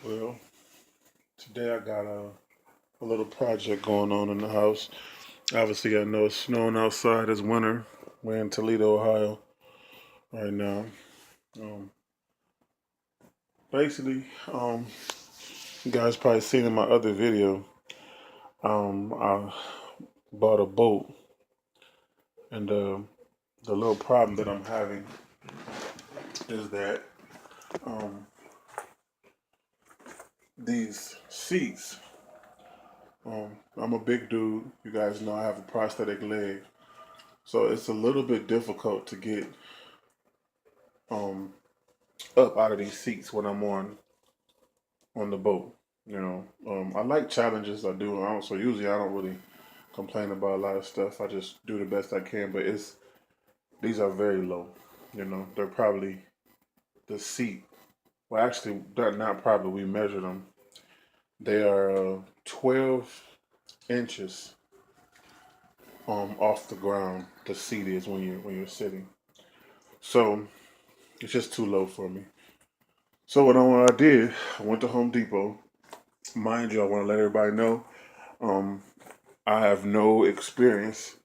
Well, today I got a little project going on in the house. Obviously, I know it's snowing outside. It's winter. We're in Toledo, Ohio right now. Um, basically, you guys probably seen in my other video, I bought a boat, and the little problem that I'm having is that um, these seats. I'm a big dude. You guys know I have a prosthetic leg, so it's a little bit difficult to get um, up out of these seats when I'm on the boat. I like challenges. I do. So usually I don't really complain about a lot of stuff. I just do the best I can. But these are very low. They're probably the seat. Well, actually, they're not probably. We measured them. They are 12 inches off the ground. The seat is when you're sitting. So it's just too low for me. So what I did, I went to Home Depot. Mind you, I want to let everybody know. Um, I have no experience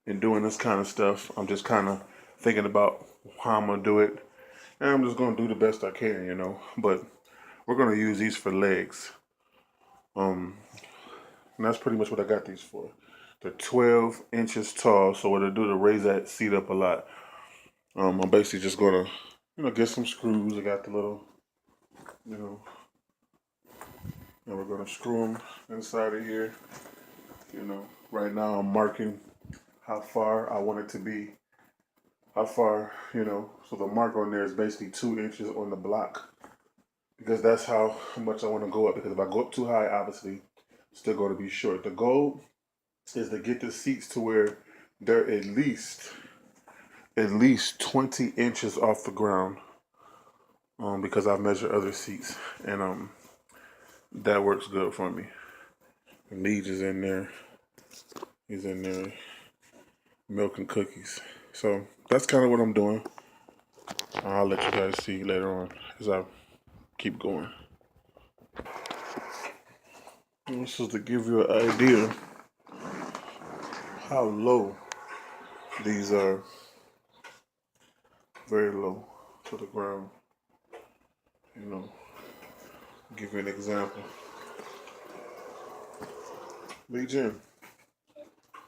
in doing this kind of stuff. I'm just kind of thinking about how I'm gonna do it, and I'm just gonna do the best I can. But we're gonna use these for legs. Um, and that's pretty much what I got these for. They're 12 inches tall, so what I do to raise that seat up a lot. I'm basically just gonna, get some screws. I got the little, you know, and we're gonna screw them inside of here. Right now I'm marking how far I want it to be. How far, so the mark on there is basically 2 inches on the block because that's how much I want to go up. Because if I go up too high, obviously, it's still going to be short. The goal is to get the seats to where they're at least 20 inches off the ground. Because I've measured other seats and that works good for me. And Leach is in there. He's in there milking cookies. So that's kind of what I'm doing. I'll let you guys see later on as I keep going. This is to give you an idea how low these are. Very low to the ground. You know, give you an example. Lee Jim,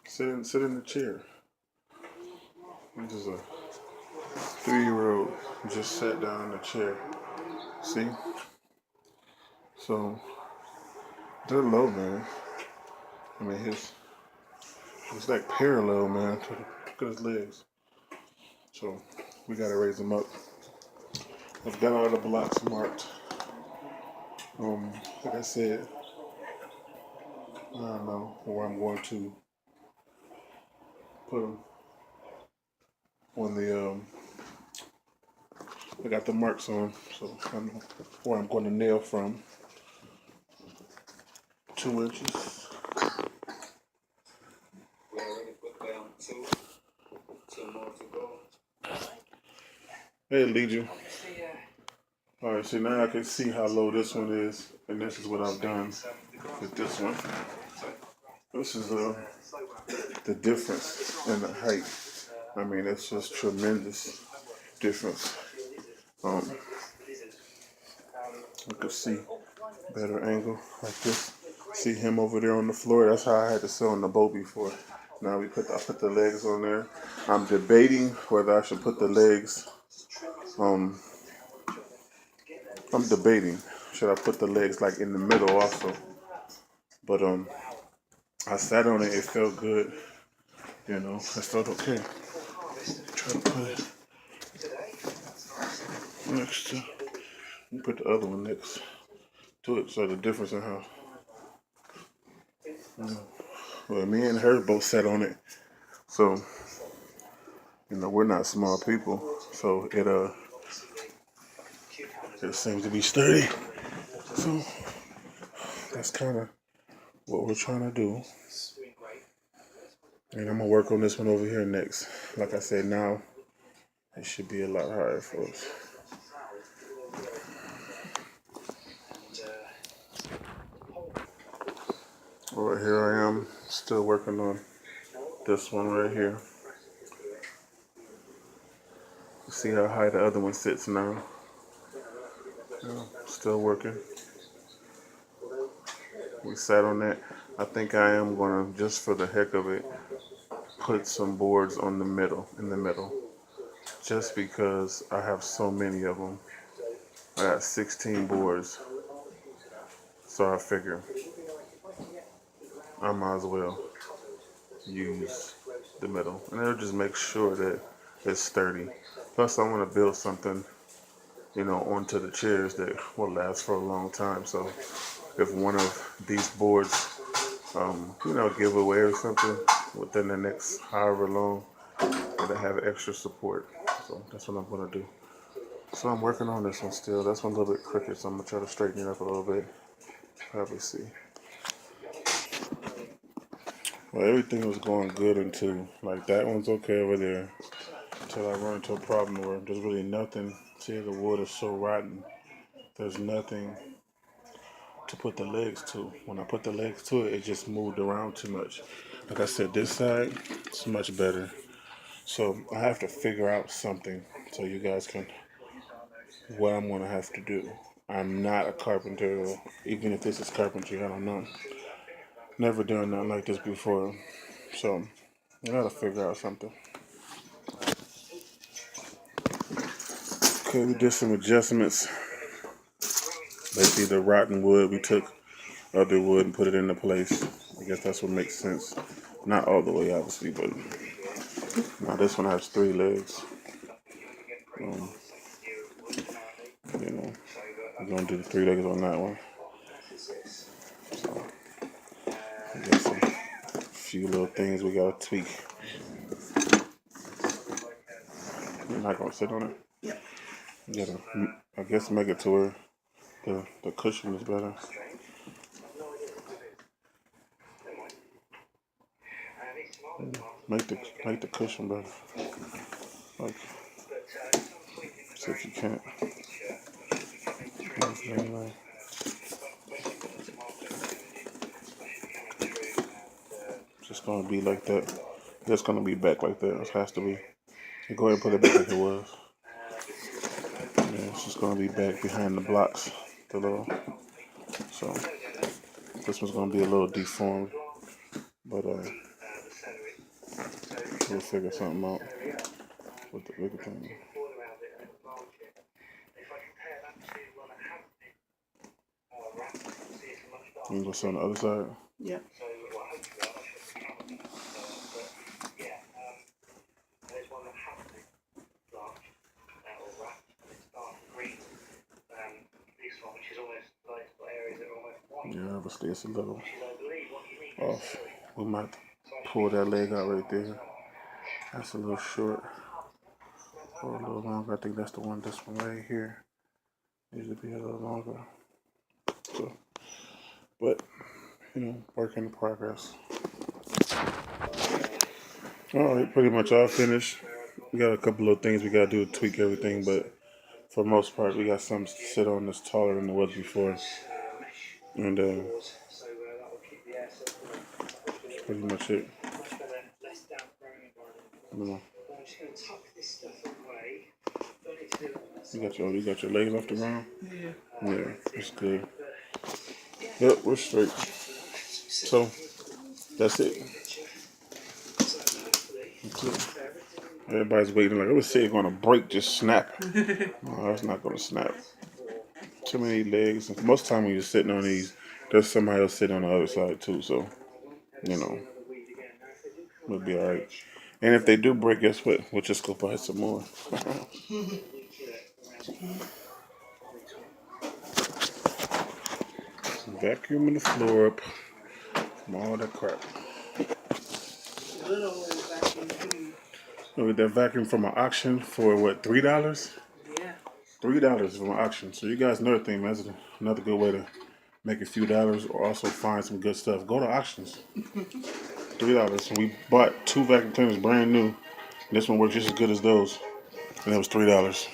sit in the chair. This is a 3-year-old just sat down in the chair. See? So they're low, man. I mean, it's like parallel, man. Look at his legs. So we gotta raise him up. I've got all the blocks marked. Like I said, I don't know where I'm going to put them on the. I got the marks on, so I know where I'm going to nail from. 2 inches. We already put down two more to go. Hey, Legion. All right, so now I can see how low this one is, and this is what I've done with this one. This is the difference in the height. I mean, it's just tremendous difference. You can see better angle like this. See him over there on the floor. That's how I had to sit on the boat before. Now I put the legs on there. I'm debating whether I should put the legs. I'm debating should I put the legs like in the middle also. But I sat on it. It felt good. It felt okay. Try to put it next to. Put the other one next to it. So the difference in how. Well, me and her both sat on it. So we're not small people. So it seems to be sturdy. So that's kind of what we're trying to do. And I'm gonna work on this one over here next. Like I said, now it should be a lot higher for us. Well, here I am, still working on this one right here. See how high the other one sits now. Yeah, still working. We sat on that. I think I am gonna, just for the heck of it, put some boards on the middle, in the middle. Just because I have so many of them. I got 16 boards. So I figure I might as well use the middle. And it'll just make sure that it's sturdy. Plus I want to build something, onto the chairs that will last for a long time. So if one of these boards, give away or something within the next however long, it'll have extra support. So that's what I'm gonna do. So I'm working on this one still. That's one a little bit crooked, so I'm gonna try to straighten it up a little bit. Probably see. Well, everything was going good until, like, that one's okay over there. Until I run into a problem where there's really nothing. See, the wood is so rotten. There's nothing to put the legs to. When I put the legs to it, it just moved around too much. Like I said, this side, it's much better. So I have to figure out something so you guys can, what I'm gonna have to do. I'm not a carpenter, even if this is carpentry, I don't know. Never done nothing like this before. So I gotta figure out something. Okay, we did some adjustments. Basically the rotten wood, we took other wood and put it into place. I guess that's what makes sense. Not all the way, obviously, but now this one has 3 legs. We're gonna do the 3 legs on that one. So I guess a few little things we gotta tweak. You're not gonna sit on it? Yeah. You gotta, I guess, make it to where the cushion is better. Make the cushion better. Like, see if you can't. Anyway. It's just gonna be like that. It's gonna be back like that. It has to be. You go ahead and put it back like it was. Yeah, it's just gonna be back behind the blocks. So this one's gonna be a little deformed, but we'll figure something out with the bigger thing. You can go sit on the other side? Yeah. Yeah, obviously it's a little off. We might pull that leg out right there. That's a little short. Or a little longer. I think that's the one, this one right here. Needs to be a little longer. So, but, work in progress. Alright, pretty much all finished. We got a couple of things we gotta do to tweak everything, but for the most part, we got something to sit on that's taller than it was before. And that's pretty much it. You got your legs off the ground? Yeah, that's good. Yep, we're straight. So that's it. Everybody's waiting like, I was saying, gonna break, just snap. No, that's not gonna snap. Too many legs. Most of the time when you're sitting on these, there's somebody else sitting on the other side too. So, we'll be all right. And if they do break, guess what? We'll just go buy some more. Vacuuming the floor up from all that crap. Look at that vacuum from an auction for what, $3? Yeah. $3 from an auction. So you guys know the thing, man. That's another good way to make a few dollars or also find some good stuff. Go to auctions. $3. We bought 2 vacuum cleaners brand new. This one works just as good as those. And it was $3.